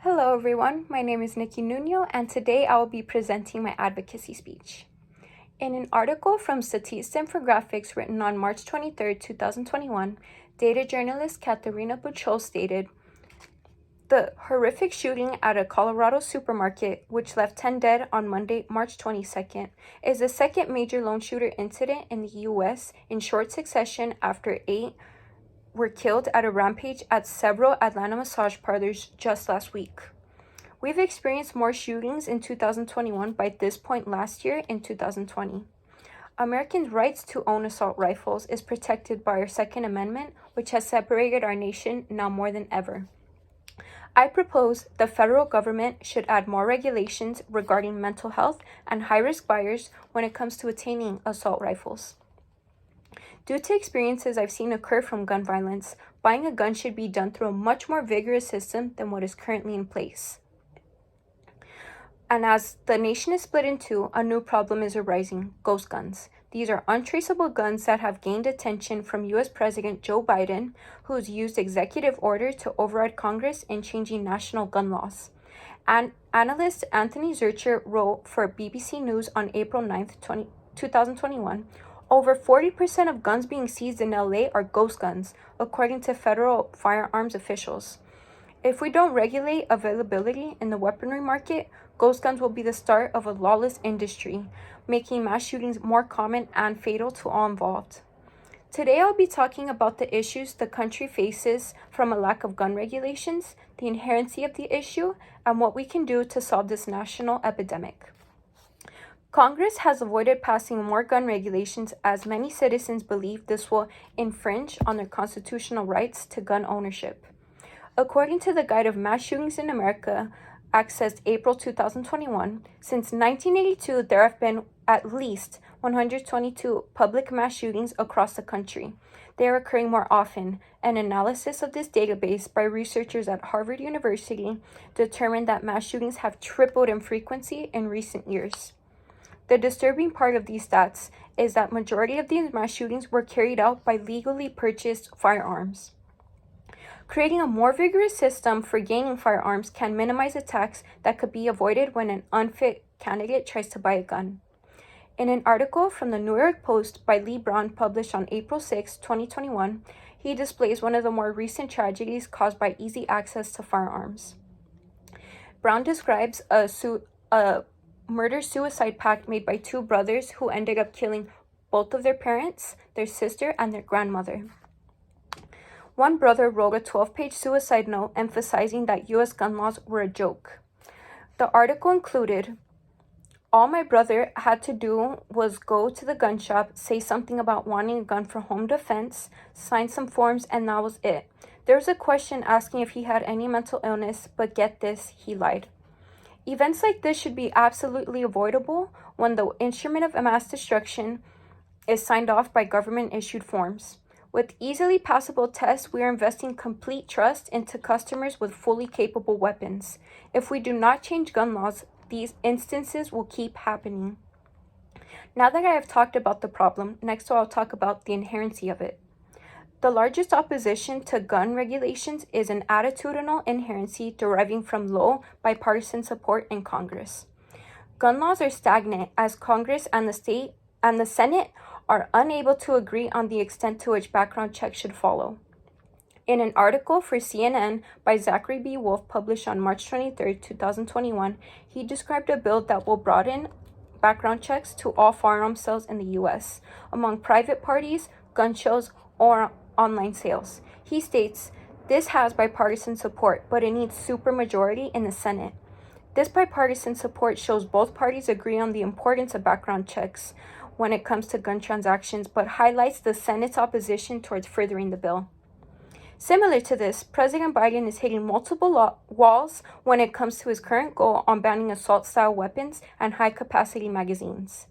Hello everyone, my name is Nikki Nuno and today I will be presenting my advocacy speech. In an article from Statista Infographics written on March 23, 2021, data journalist Katharina Buchholz stated, "The horrific shooting at a Colorado supermarket, which left 10 dead on Monday, March 22nd, is the second major lone shooter incident in the U.S. in short succession after 8 were killed at a rampage at several Atlanta massage parlors just last week. We've experienced more shootings in 2021 by this point last year in 2020. Americans' rights to own assault rifles is protected by our Second Amendment, which has separated our nation now more than ever. I propose the federal government should add more regulations regarding mental health and high-risk buyers when it comes to attaining assault rifles. Due to experiences I've seen occur from gun violence, buying a gun should be done through a much more vigorous system than what is currently in place. And as the nation is split in two, a new problem is arising: ghost guns. These are untraceable guns that have gained attention from U.S. President Joe Biden, who has used executive order to override Congress in changing national gun laws. And analyst Anthony Zurcher wrote for BBC News on April 9th, 2021, over 40% of guns being seized in LA are ghost guns, according to federal firearms officials. If we don't regulate availability in the weaponry market, ghost guns will be the start of a lawless industry, making mass shootings more common and fatal to all involved. Today I'll be talking about the issues the country faces from a lack of gun regulations, the inherency of the issue, and what we can do to solve this national epidemic. Congress has avoided passing more gun regulations as many citizens believe this will infringe on their constitutional rights to gun ownership. According to the Guide of Mass Shootings in America, accessed April 2021, since 1982 there have been at least 122 public mass shootings across the country. They are occurring more often. An analysis of this database by researchers at Harvard University determined that mass shootings have tripled in frequency in recent years. The disturbing part of these stats is that majority of these mass shootings were carried out by legally purchased firearms. Creating a more vigorous system for gaining firearms can minimize attacks that could be avoided when an unfit candidate tries to buy a gun. In an article from the New York Post by Lee Brown published on April 6, 2021, he displays one of the more recent tragedies caused by easy access to firearms. Brown describes a murder-suicide pact made by two brothers who ended up killing both of their parents, their sister, and their grandmother. One brother wrote a 12-page suicide note emphasizing that U.S. gun laws were a joke. The article included, "All my brother had to do was go to the gun shop, say something about wanting a gun for home defense, sign some forms, and that was it. There was a question asking if he had any mental illness, but get this, he lied." Events like this should be absolutely avoidable when the instrument of mass destruction is signed off by government-issued forms. With easily passable tests, we are investing complete trust into customers with fully capable weapons. If we do not change gun laws, these instances will keep happening. Now that I have talked about the problem, next I'll talk about the inherency of it. The largest opposition to gun regulations is an attitudinal inherency deriving from low bipartisan support in Congress. Gun laws are stagnant as Congress and the Senate are unable to agree on the extent to which background checks should follow. In an article for CNN by Zachary B. Wolf published on March 23, 2021, he described a bill that will broaden background checks to all firearm sales in the U.S. among private parties, gun shows, or online sales. He states, "This has bipartisan support, but it needs supermajority in the Senate. This bipartisan support shows both parties agree on the importance of background checks when it comes to gun transactions, but highlights the Senate's opposition towards furthering the bill." Similar to this, President Biden is hitting multiple walls when it comes to his current goal on banning assault-style weapons and high-capacity magazines.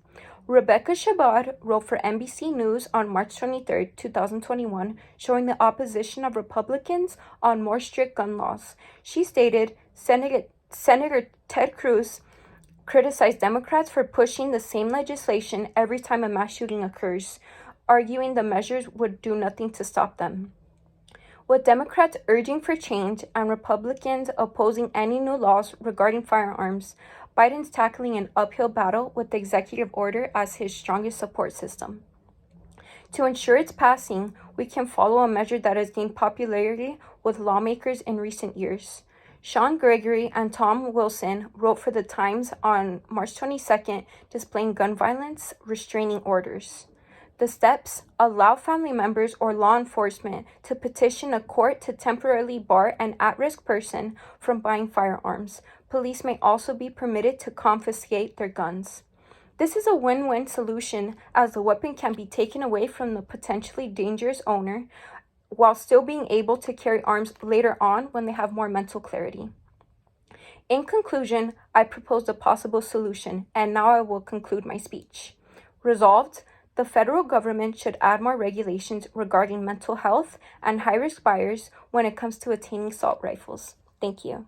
Rebecca Shabbat wrote for NBC News on March 23, 2021, showing the opposition of Republicans on more strict gun laws. She stated, Senator Ted Cruz criticized Democrats for pushing the same legislation every time a mass shooting occurs, arguing the measures would do nothing to stop them. With Democrats urging for change and Republicans opposing any new laws regarding firearms, Biden's tackling an uphill battle with the executive order as his strongest support system. To ensure its passing, we can follow a measure that has gained popularity with lawmakers in recent years. Sean Gregory and Tom Wilson wrote for The Times on March 22nd displaying gun violence restraining orders. The steps allow family members or law enforcement to petition a court to temporarily bar an at-risk person from buying firearms. Police may also be permitted to confiscate their guns. This is a win-win solution as the weapon can be taken away from the potentially dangerous owner while still being able to carry arms later on when they have more mental clarity. In conclusion, I proposed a possible solution, and now I will conclude my speech. Resolved, the federal government should add more regulations regarding mental health and high-risk buyers when it comes to attaining assault rifles. Thank you.